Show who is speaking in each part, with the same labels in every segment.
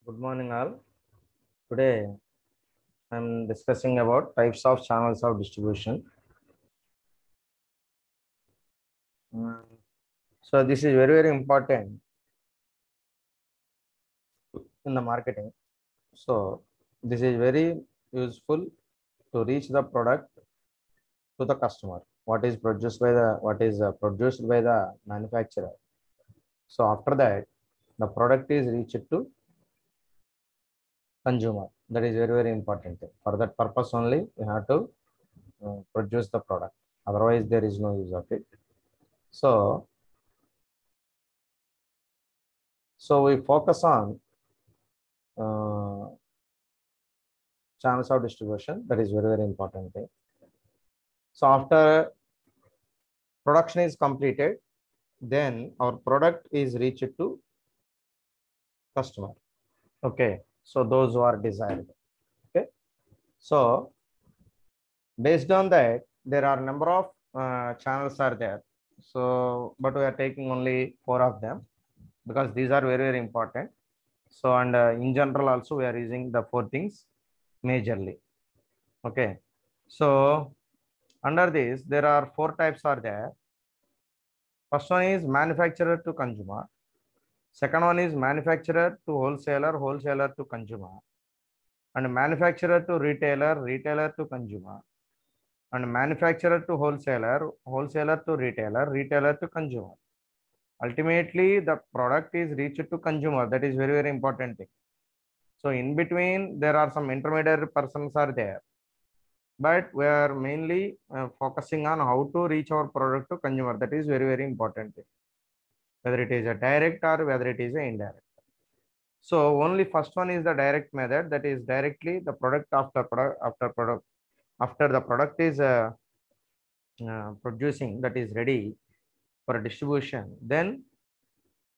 Speaker 1: Good morning, all. Today, I'm discussing about types of channels of distribution. Mm, So, this is very, very important in the marketing. So, this is very useful to reach the product to the customer. What is produced by the manufacturer. So, after that, the product is reached to consumer. That is very, very important. For that purpose only, you have to produce the product. Otherwise, there is no use of it. So, we focus on uh, channels of distribution. That is very, very important thing. So after production is completed, then our product is reached to customer. Okay. So those who are desired. Okay. So based on that, there are number of channels are there. So, but we are taking only 4 of them because these are very, very important. So, and in general also we are using the 4 things majorly. Okay. So under this, there are 4 types are there. First one is manufacturer to consumer. Second one is manufacturer to wholesaler, wholesaler to consumer. And manufacturer to retailer, retailer to consumer. And manufacturer to wholesaler, wholesaler to retailer, retailer to consumer. Ultimately, the product is reached to consumer. That is very, very important thing. So in between, there are some intermediary persons are there. But we are mainly focusing on how to reach our product to consumer. That is very, very important thing. Whether it is a direct or whether it is a indirect. So only first one is the direct method, that is directly the product after the product is producing, that is ready for distribution, then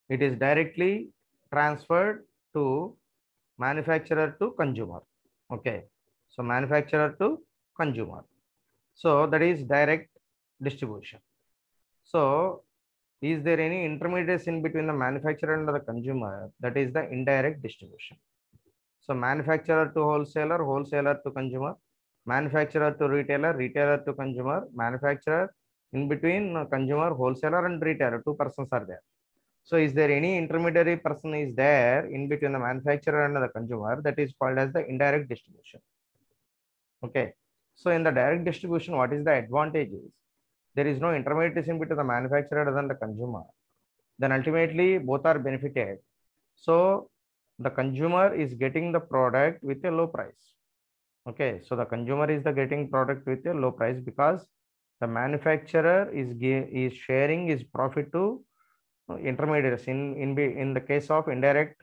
Speaker 1: it is directly transferred to manufacturer to consumer. Okay, so manufacturer to consumer. So that is direct distribution. So is there any intermediates in between the manufacturer and the consumer? That is the indirect distribution. So manufacturer to wholesaler, wholesaler to consumer, manufacturer to retailer, retailer to consumer, manufacturer in between consumer, wholesaler and retailer, 2 persons are there. So is there any intermediary person is there in between the manufacturer and the consumer? That is called as the indirect distribution. Okay. So in the direct distribution, what is the advantage is there is no intermediation between the manufacturer and the consumer. Then ultimately both are benefited. So the consumer is getting the product with a low price. Okay, so the consumer is the getting product with a low price because the manufacturer is sharing his profit to intermediaries. In the case of indirect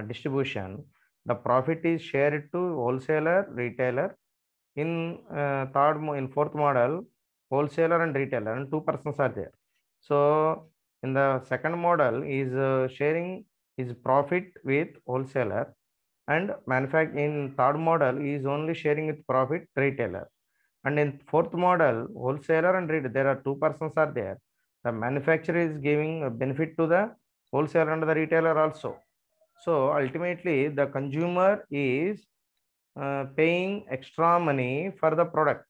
Speaker 1: distribution, the profit is shared to wholesaler, retailer. In fourth model, wholesaler and retailer, and 2 persons are there. So in the second model is sharing his profit with wholesaler, and in third model is only sharing with profit retailer, and in fourth model wholesaler and retailer, there are 2 persons are there. The manufacturer is giving a benefit to the wholesaler and the retailer also. So ultimately the consumer is paying extra money for the product.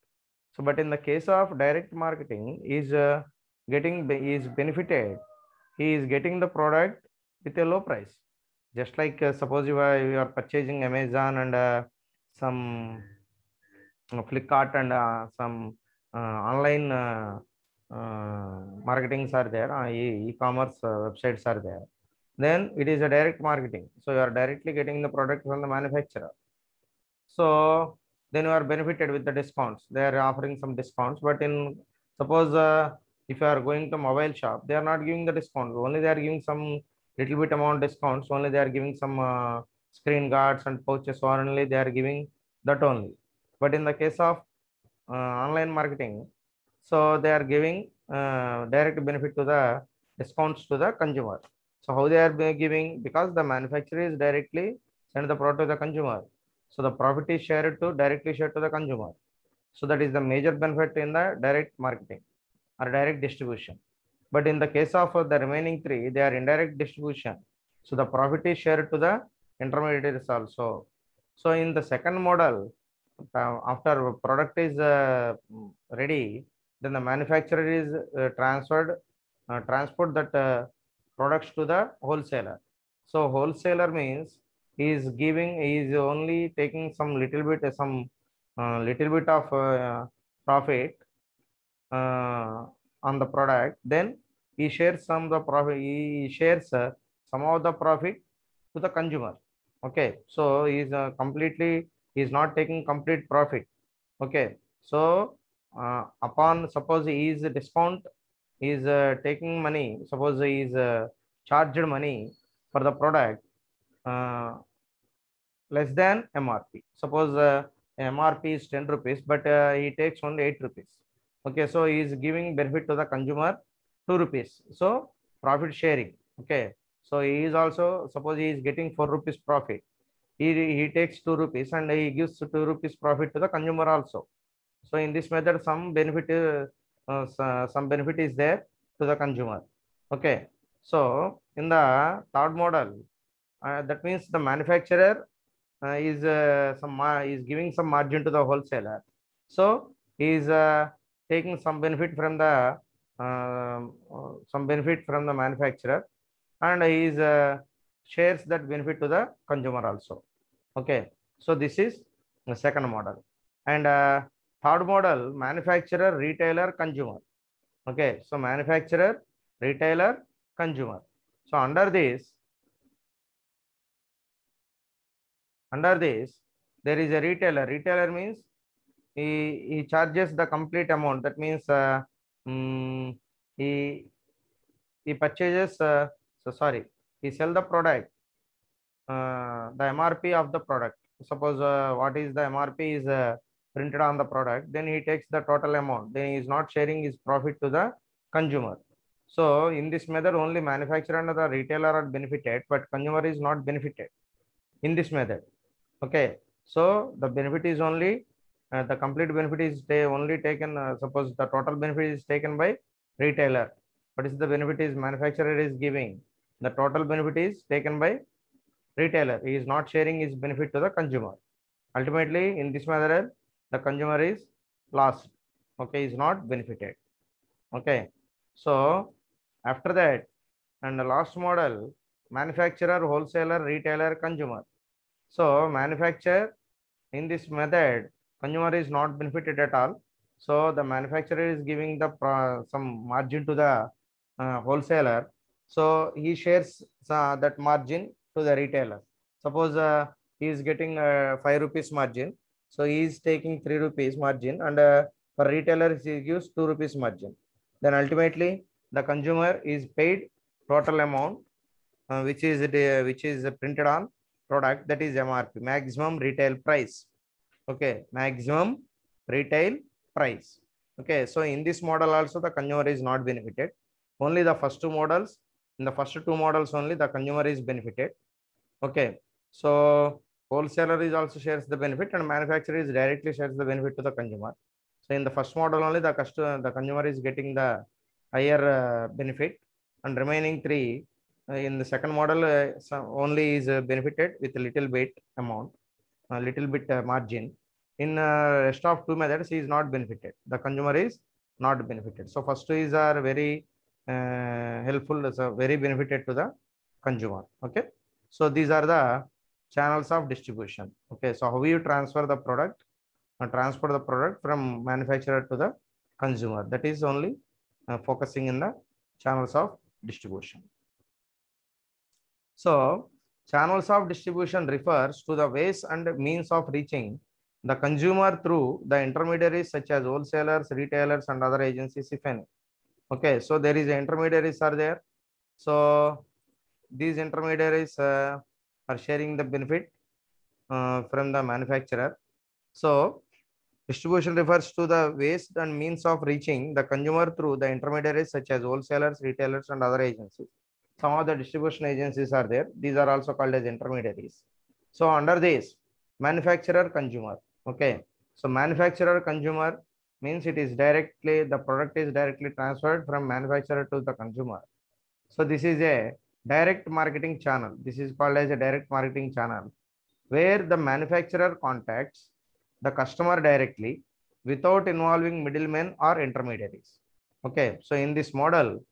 Speaker 1: So but in the case of direct marketing is benefited, he is getting the product with a low price. Just like suppose you are purchasing Amazon and some Flipkart and some online marketings are there, e-commerce websites are there, then it is a direct marketing. So you are directly getting the product from the manufacturer. So then you are benefited with the discounts. They are offering some discounts, but in suppose if you are going to mobile shop, they are not giving the discounts. Only they are giving some little bit amount discounts. Only they are giving some screen guards and pouches. Or only they are giving that only. But in the case of online marketing, so they are giving direct benefit to the discounts to the consumer. So how they are giving? Because the manufacturer is directly send the product to the consumer. So the profit is directly shared to the consumer. So that is the major benefit in the direct marketing or direct distribution. But in the case of the remaining 3, they are indirect distribution. So the profit is shared to the intermediaries also. So in the second model, after product is ready, then the manufacturer is transport that products to the wholesaler. So wholesaler means he is only taking some little bit of profit on the product. Then he shares some of the profit. He shares some of the profit to the consumer. Okay, so he is not taking complete profit. Okay, so upon suppose he is a discount, he is taking money. Suppose he is charged money for the product uh, less than MRP. Suppose MRP is 10 rupees, but he takes only 8 rupees. Okay, so he is giving benefit to the consumer 2 rupees. So profit sharing. Okay, so he is also, suppose he is getting 4 rupees profit. He takes 2 rupees and he gives 2 rupees profit to the consumer also. So in this method, some benefit is there to the consumer. Okay, so in the third model, that means the manufacturer is giving some margin to the wholesaler. So he is taking some benefit from the manufacturer, and he is shares that benefit to the consumer also. Okay, so this is the second model. And third model, manufacturer, retailer, consumer. Okay, so manufacturer, retailer, consumer. So under this, there is a retailer. Retailer means he charges the complete amount. That means mm, he he purchases. He sell the product, the MRP of the product. Suppose what is the MRP is printed on the product. Then he takes the total amount. Then he is not sharing his profit to the consumer. So in this method, only manufacturer and the retailer are benefited, but consumer is not benefited in this method. Okay, so the benefit is only the complete benefit is only taken. Suppose the total benefit is taken by retailer. What is the benefit is manufacturer is giving? The total benefit is taken by retailer. He is not sharing his benefit to the consumer. Ultimately, in this method, the consumer is lost. Okay, is not benefited. Okay, so after that, and the last model, manufacturer, wholesaler, retailer, consumer. So manufacturer, in this method, consumer is not benefited at all. So the manufacturer is giving the some margin to the wholesaler. So he shares that margin to the retailer. Suppose he is getting 5 rupees margin. So he is taking 3 rupees margin, and for retailer he gives 2 rupees margin. Then ultimately the consumer is paid total amount which is printed on product, that is MRP, maximum retail price. Okay, maximum retail price. Okay, so in this model also the consumer is not benefited. Only the first two models, in the first two models only the consumer is benefited. Okay, so wholesaler is also shares the benefit and manufacturer is directly shares the benefit to the consumer. So in the first model only the consumer is getting the higher benefit, and remaining three in the second model only is benefited with a little bit amount, a little bit margin. In rest of two methods, he is not benefited. The consumer is not benefited. So first two is are very helpful, so very benefited to the consumer. Okay. So these are the channels of distribution. Okay. So how you transfer the product and transfer the product from manufacturer to the consumer. That is only focusing in the channels of distribution. So channels of distribution refers to the ways and means of reaching the consumer through the intermediaries such as wholesalers, retailers, and other agencies, if any. Okay, so there is intermediaries are there. So these intermediaries are sharing the benefit from the manufacturer. So distribution refers to the ways and means of reaching the consumer through the intermediaries such as wholesalers, retailers, and other agencies. Some of the distribution agencies are there. These are also called as intermediaries. So under this, manufacturer, consumer. Okay. So manufacturer, consumer means the product is directly transferred from manufacturer to the consumer. So this is a direct marketing channel. This is called as a direct marketing channel, where the manufacturer contacts the customer directly without involving middlemen or intermediaries. Okay, so in this model,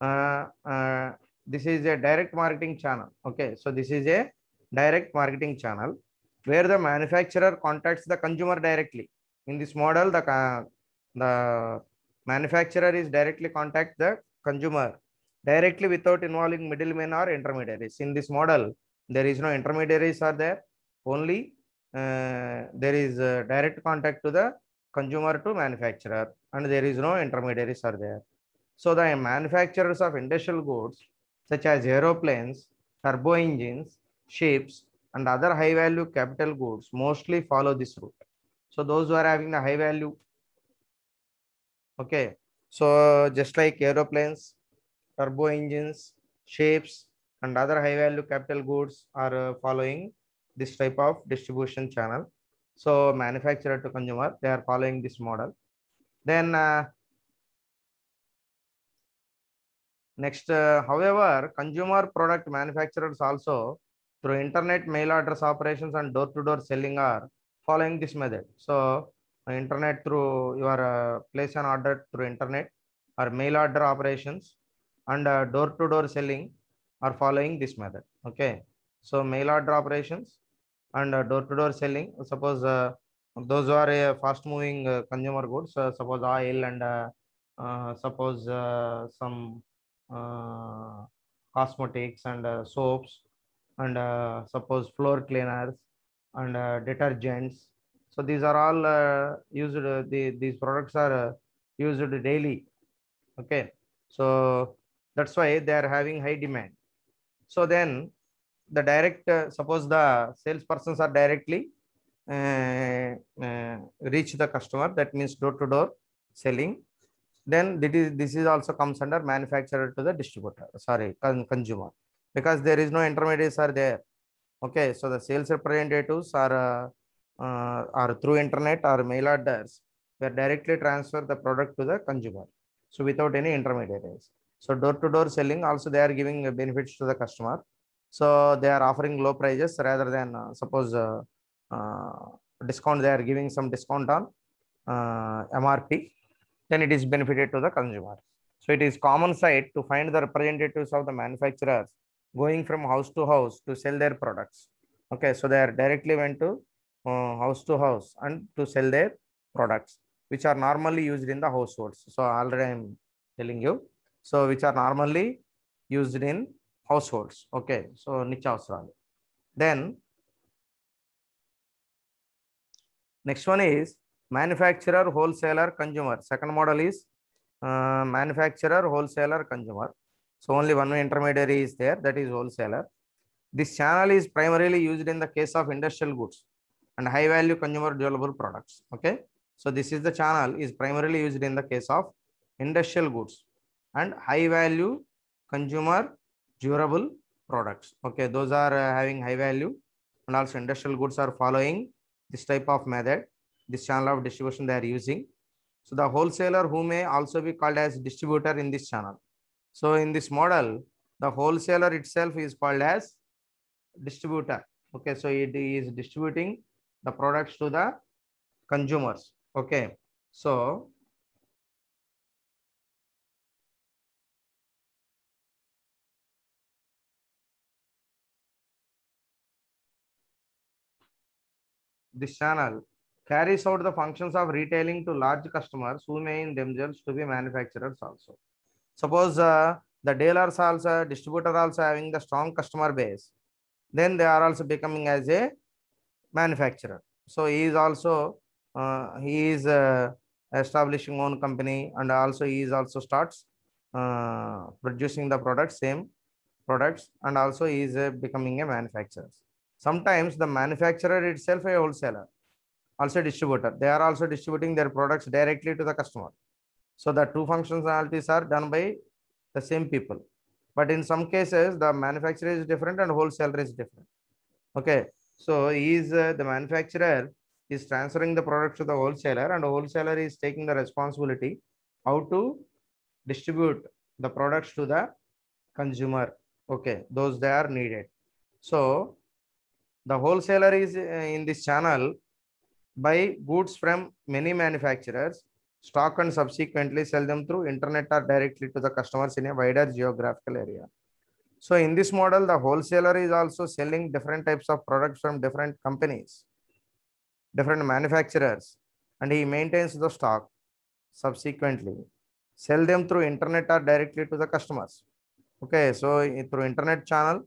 Speaker 1: uh, uh, this is a direct marketing channel. Okay, so this is a direct marketing channel where the manufacturer contacts the consumer directly. In this model, the manufacturer is directly contact the consumer directly without involving middlemen or intermediaries. In this model, there is no intermediaries are there. Only there is direct contact to the consumer to manufacturer, and there is no intermediaries are there. So the manufacturers of industrial goods such as aeroplanes, turbo engines, ships, and other high value capital goods mostly follow this route. So those who are having the high value, okay. So just like aeroplanes, turbo engines, ships, and other high value capital goods are following this type of distribution channel. So manufacturer to consumer, they are following this model. Then next, however, consumer product manufacturers also through internet mail address operations and door-to-door selling are following this method. So internet through your place an order through internet or mail order operations and door-to-door selling are following this method. Okay. So mail order operations and door-to-door selling. Suppose those who are fast moving consumer goods, suppose oil and suppose some cosmetics and soaps and suppose floor cleaners and detergents. So these are all used, these products are used daily. Okay. So that's why they are having high demand. So then the direct, suppose the salespersons are directly reach the customer, that means door to door selling. Then this is also comes under manufacturer to the distributor, sorry, consumer, because there is no intermediaries are there. Okay, so the sales representatives are through internet or mail orders, they directly transfer the product to the consumer, so without any intermediaries. So door to door selling also they are giving benefits to the customer. So they are offering low prices rather than suppose uh, discount, they are giving some discount on MRP, then it is benefited to the consumer. So it is common sight to find the representatives of the manufacturers going from house to sell their products. Okay, so they are directly went to house and to sell their products, which are normally used in the households. So already I am telling you. So which are normally used in households. Okay, so niche avasaralu. Then next one is manufacturer, wholesaler, consumer. Second model is manufacturer, wholesaler, consumer. So only one intermediary is there, that is wholesaler. This channel is primarily used in the case of industrial goods and high value consumer durable products. Okay. So this is the channel is primarily used in the case of industrial goods and high value consumer durable products. Okay. Those are having high value, and also industrial goods are following this type of method, this channel of distribution they are using. So the wholesaler who may also be called as distributor in this channel. So in this model, the wholesaler itself is called as distributor. Okay, so it is distributing the products to the consumers. Okay, so this channel carries out the functions of retailing to large customers who may in themselves to be manufacturers also. Suppose the dealers also, distributor also having the strong customer base, then they are also becoming as a manufacturer. So he is also he is establishing own company, and also he is also starts producing the products, same products, and also he is becoming a manufacturer. Sometimes the manufacturer itself a wholesaler, also distributor. They are also distributing their products directly to the customer. So the two functionalities are done by the same people. But in some cases, the manufacturer is different and wholesaler is different. Okay. So he is the manufacturer is transferring the products to the wholesaler, and the wholesaler is taking the responsibility how to distribute the products to the consumer. Okay, those they are needed. So the wholesaler is in this channel buy goods from many manufacturers, stock and subsequently sell them through internet or directly to the customers in a wider geographical area. So in this model, the wholesaler is also selling different types of products from different companies, different manufacturers, and he maintains the stock, subsequently sell them through internet or directly to the customers. Okay, so through internet channel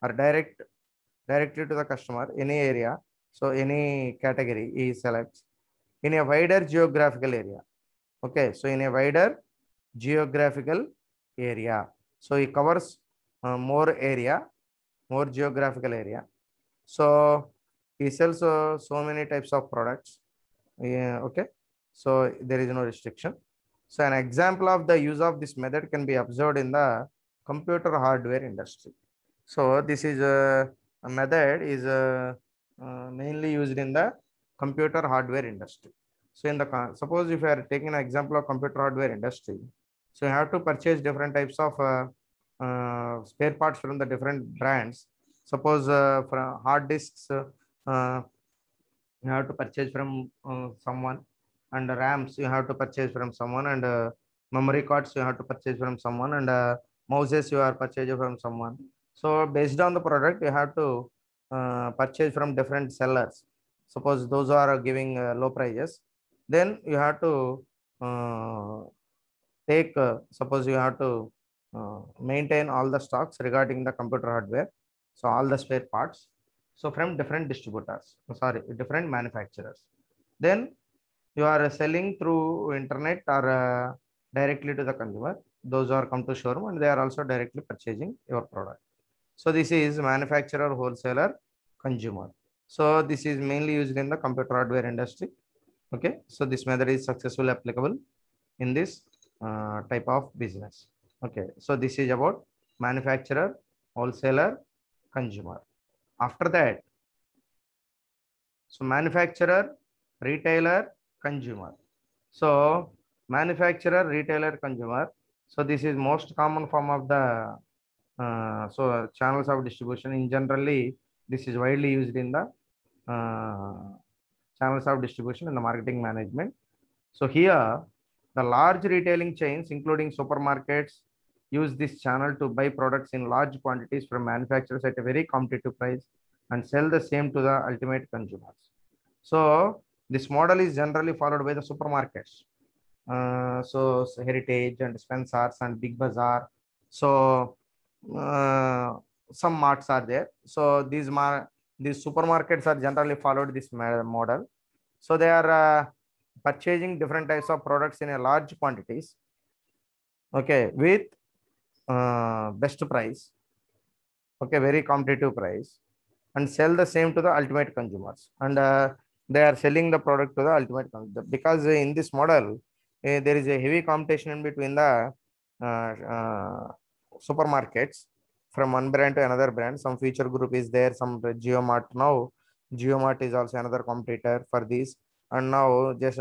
Speaker 1: or directly to the customer, any area, so any category he selects in a wider geographical area. Okay, so in a wider geographical area, so he covers more area, more geographical area. So he sells so many types of products. Yeah, okay, so there is no restriction. So an example of the use of this method can be observed in the computer hardware industry. So this is a method is mainly used in the computer hardware industry. So in the suppose if you are taking an example of computer hardware industry, so you have to purchase different types of spare parts from the different brands. Suppose from hard disks, you have to purchase from someone, and RAMs you have to purchase from someone, and memory cards you have to purchase from someone, and mouses you are purchasing from someone. So based on the product, you have to purchase from different sellers. Suppose those are giving low prices, then you have to uh, take. Suppose you have to maintain all the stocks regarding the computer hardware, so all the spare parts. So from different distributors, sorry, different manufacturers. Then you are selling through internet or directly to the consumer. Those are come to showroom and they are also directly purchasing your product. So this is manufacturer, wholesaler, consumer. So this is mainly used in the computer hardware industry. Okay, so this method is successfully applicable in this type of business. Okay, so this is about manufacturer, wholesaler, consumer. After that, so manufacturer, retailer, consumer. So manufacturer, retailer, consumer. So this is most common form of the so channels of distribution. In generally, this is widely used in the channels of distribution in the marketing management. So here, the large retailing chains, including supermarkets, use this channel to buy products in large quantities from manufacturers at a very competitive price and sell the same to the ultimate consumers. So this model is generally followed by the supermarkets. So Heritage and Spencer's and Big Bazaar. So uh, some marts are there. So these supermarkets are generally followed this model. So they are purchasing different types of products in a large quantities. Okay, with best price. Okay, very competitive price, and sell the same to the ultimate consumers. And they are selling the product to the ultimate consumer because in this model there is a heavy competition in between the supermarkets from one brand to another brand. Some feature group is there, some GeoMart. Now GeoMart is also another competitor for this. And now just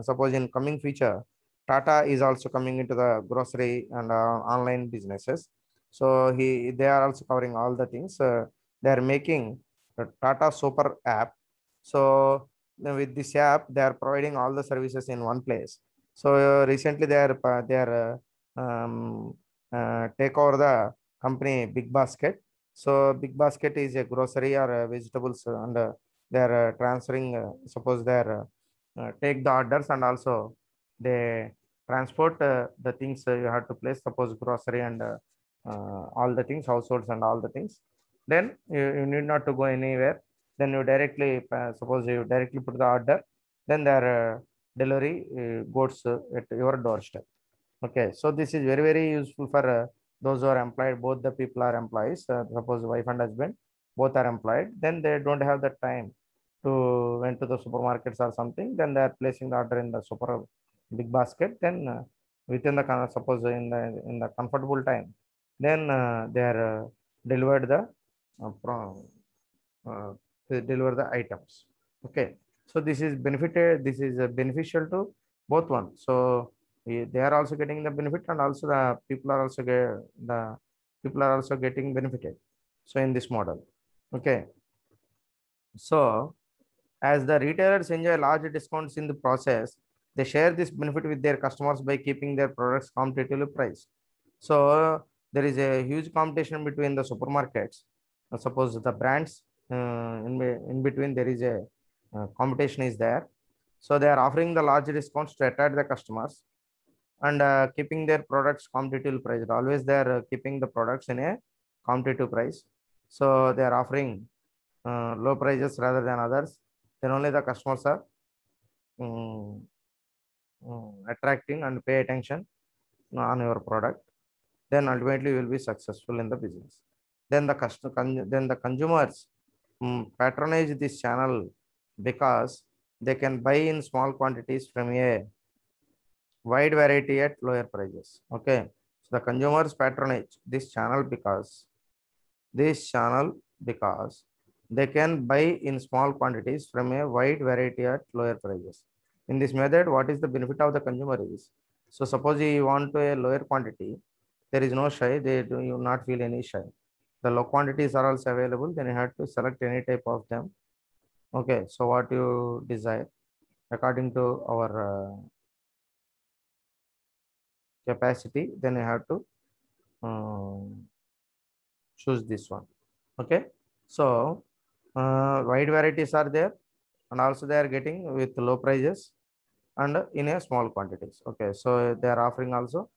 Speaker 1: suppose in coming future, Tata is also coming into the grocery and online businesses. So they are also covering all the things. They are making the Tata Super app. So with this app, they are providing all the services in one place. So recently they are take over the company Big Basket. So Big Basket is a grocery or vegetables, and they are transferring. Suppose they are take the orders, and also they transport the things you have to place. Suppose grocery and all the things, households and all the things. Then you need not to go anywhere. Then you directly suppose you directly put the order. Then their delivery goes at your doorstep. Okay, so this is very very useful for those who are employed. Both the people are employees. Suppose wife and husband both are employed. Then they don't have the time to went to the supermarkets or something. Then they are placing the order in the super big basket. Then within the suppose in the comfortable time, then they are delivered the uh, they deliver the items. Okay, so this is benefited. This is beneficial to both one. So they are also getting the benefit, and also the people are also get the people are also getting benefited. So in this model, okay. So as the retailers enjoy large discounts in the process, they share this benefit with their customers by keeping their products competitively priced. So there is a huge competition between the supermarkets. Suppose the brands in between there is a competition is there. So they are offering the large discounts to attract the customers and keeping their products competitively priced. Always they are keeping the products in a competitive price. So they are offering low prices rather than others. Then only the customers are um, attracting and pay attention on your product. Then ultimately you will be successful in the business. Then then the consumers patronage this channel because they can buy in small quantities from a wide variety at lower prices. Okay, so the consumers patronage this channel because they can buy in small quantities from a wide variety at lower prices. In this method, what is the benefit of the consumer is, so suppose you want to a lower quantity, there is no shy, they do you not feel any shy. The low quantities are also available, then you have to select any type of them. Okay, so what you desire according to our capacity, then you have to choose this one. Okay, so wide varieties are there and also they are getting with low prices and in a small quantities. Okay, so they are offering also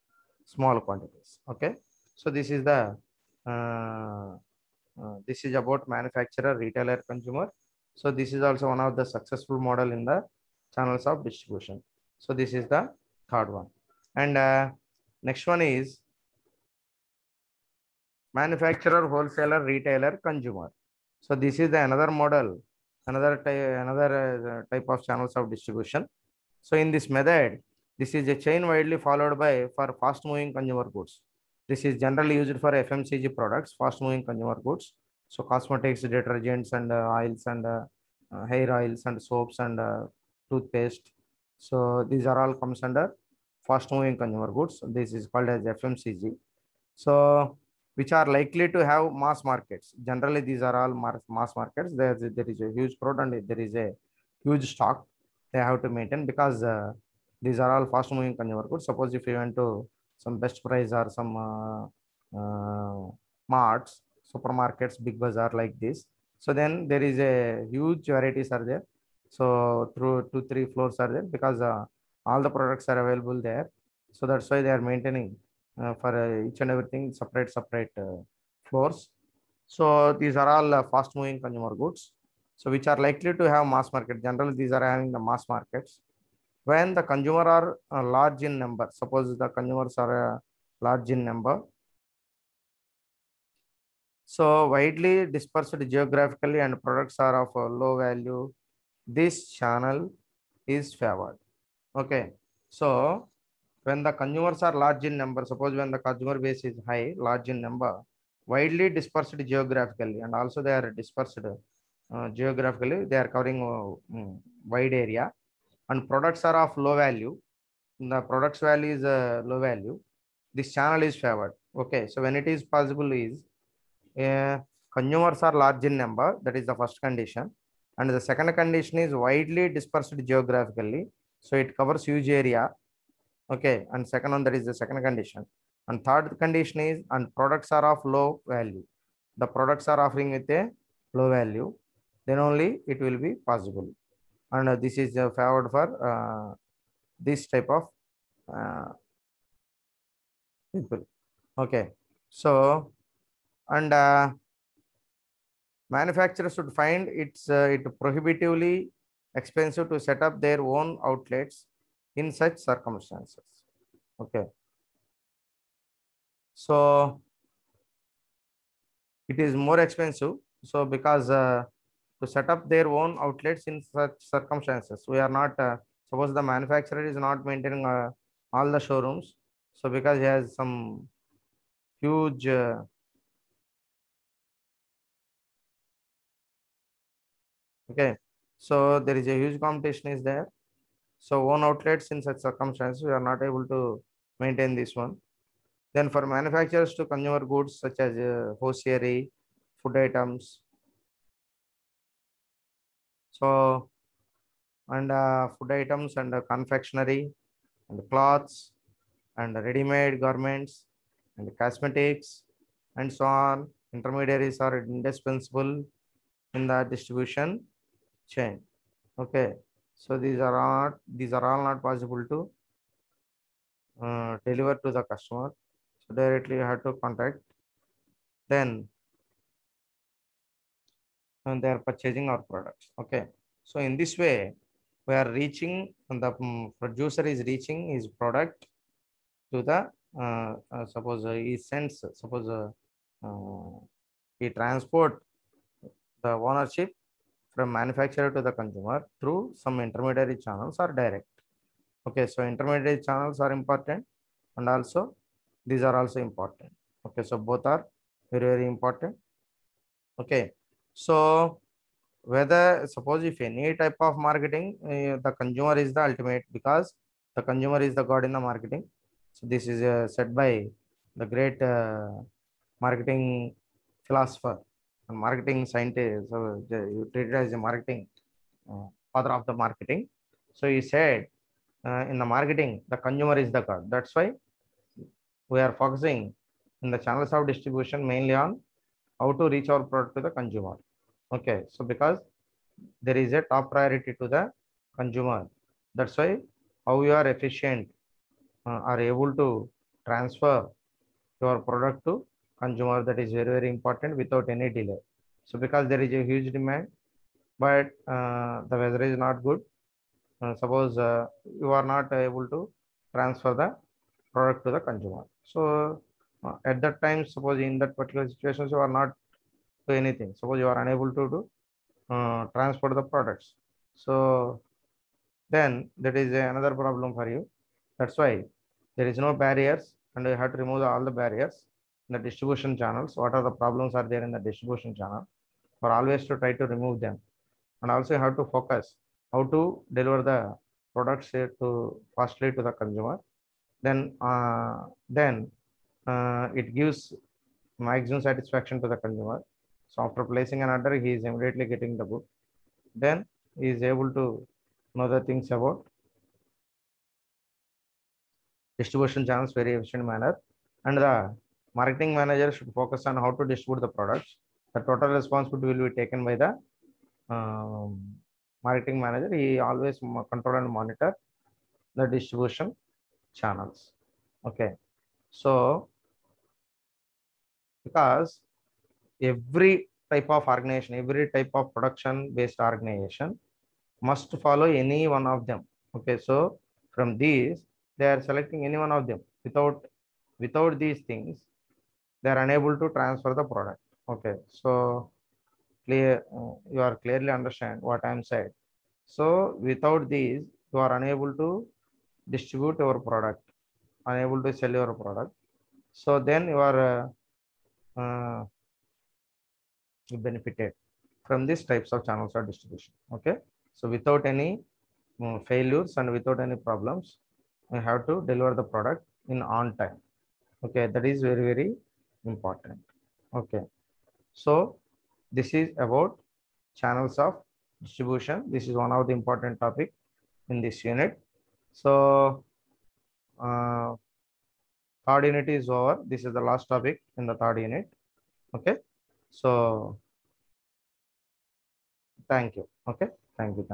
Speaker 1: small quantities. Okay, so this is about manufacturer, retailer, consumer. So this is also one of the successful model in the channels of distribution. So this is the third one. And next one is manufacturer, wholesaler, retailer, consumer. So this is the another model, another type of channels of distribution. So in this method, this is a chain widely followed by for fast moving consumer goods. This is generally used for FMCG products, fast moving consumer goods. So cosmetics, detergents and oils and hair oils and soaps and toothpaste. So these are all comes under fast moving consumer goods. This is called as FMCG. So which are likely to have mass markets. Generally, these are all mass markets. There is a huge crowd and there is a huge stock they have to maintain because these are all fast moving consumer goods. Suppose if you went to some best price or some marts, supermarkets, big bazaar like this. So then there is a huge varieties are there. So through 2 3 floors are there because all the products are available there. So that's why they are maintaining for each and everything separate floors. So these are all fast moving consumer goods. So which are likely to have mass market. Generally, these are having the mass markets. When the consumer are large in number, suppose the consumers are large in number, so widely dispersed geographically and products are of low value, this channel is favored. Okay, so when the consumers are large in number, suppose when the consumer base is high, large in number, widely dispersed geographically, and also they are dispersed geographically, they are covering wide area, and products are of low value. The products value is low value. This channel is favored. Okay, so when it is possible is consumers are large in number. That is the first condition, and the second condition is widely dispersed geographically. So it covers huge area. Okay, and second one, that is the second condition. And third condition is and products are of low value. The products are offering with a low value, then only it will be possible. And this is favored for this type of uh, people. Okay, so and manufacturers should find it prohibitively expensive to set up their own outlets in such circumstances. Okay, so it is more expensive. So because to set up their own outlets in such circumstances, we are not suppose the manufacturer is not maintaining all the showrooms. So because he has some huge okay, so there is a huge competition is there. So own outlets in such circumstances, we are not able to maintain this one. Then for manufacturers to consumer goods such as hosiery, food items, so and food items and confectionery and cloths and ready-made garments and cosmetics and so on. Intermediaries are indispensable in the distribution chain. Okay, so these are all not possible to deliver to the customer. So directly you have to contact. Then they are purchasing our products. Okay, so in this way we are reaching, and the producer is reaching his product to the suppose he sends, suppose he transport the ownership from manufacturer to the consumer through some intermediary channels or direct. Okay, so intermediary channels are important, and also these are also important. Okay, so both are very important. Okay, so whether suppose if any type of marketing, the consumer is the ultimate, because the consumer is the god in the marketing. So this is said by the great marketing philosopher and marketing scientist. So you treat it as a marketing father of the marketing. So he said, in the marketing, the consumer is the god. That's why we are focusing in the channels of distribution mainly on how to reach our product to the consumer. Okay, so because there is a top priority to the consumer, that's why how you are efficient, are able to transfer your product to consumer, that is very important without any delay. So because there is a huge demand, but the weather is not good, suppose you are not able to transfer the product to the consumer. So at that time, suppose in that particular situation you are not do anything, suppose you are unable to do transport the products, so then that is another problem for you. That's why there is no barriers, and you have to remove all the barriers in the distribution channels. What are the problems are there in the distribution channel, or always to try to remove them. And also you have to focus how to deliver the products here to fastly to the consumer. Then it gives maximum satisfaction to the consumer. So after placing an order, he is immediately getting the good. Then he is able to know the things about distribution channels very efficient manner. And the marketing manager should focus on how to distribute the products. The total responsibility will be taken by the marketing manager. He always control and monitor the distribution channels. Okay, so because every type of organization, every type of production based organization must follow any one of them. Okay, so from these they are selecting any one of them. Without these things, they are unable to transfer the product. Okay, so clear, you are clearly understand what I am saying. So without these, you are unable to distribute your product, unable to sell your product. So then you are benefited from these types of channels of distribution. Okay, so without any failures and without any problems, we have to deliver the product in on time. Okay, that is very important. Okay, so this is about channels of distribution. This is one of the important topic in this unit. So uh, third unit is over. This is the last topic in the third unit. Okay, so thank you. Okay, thank you.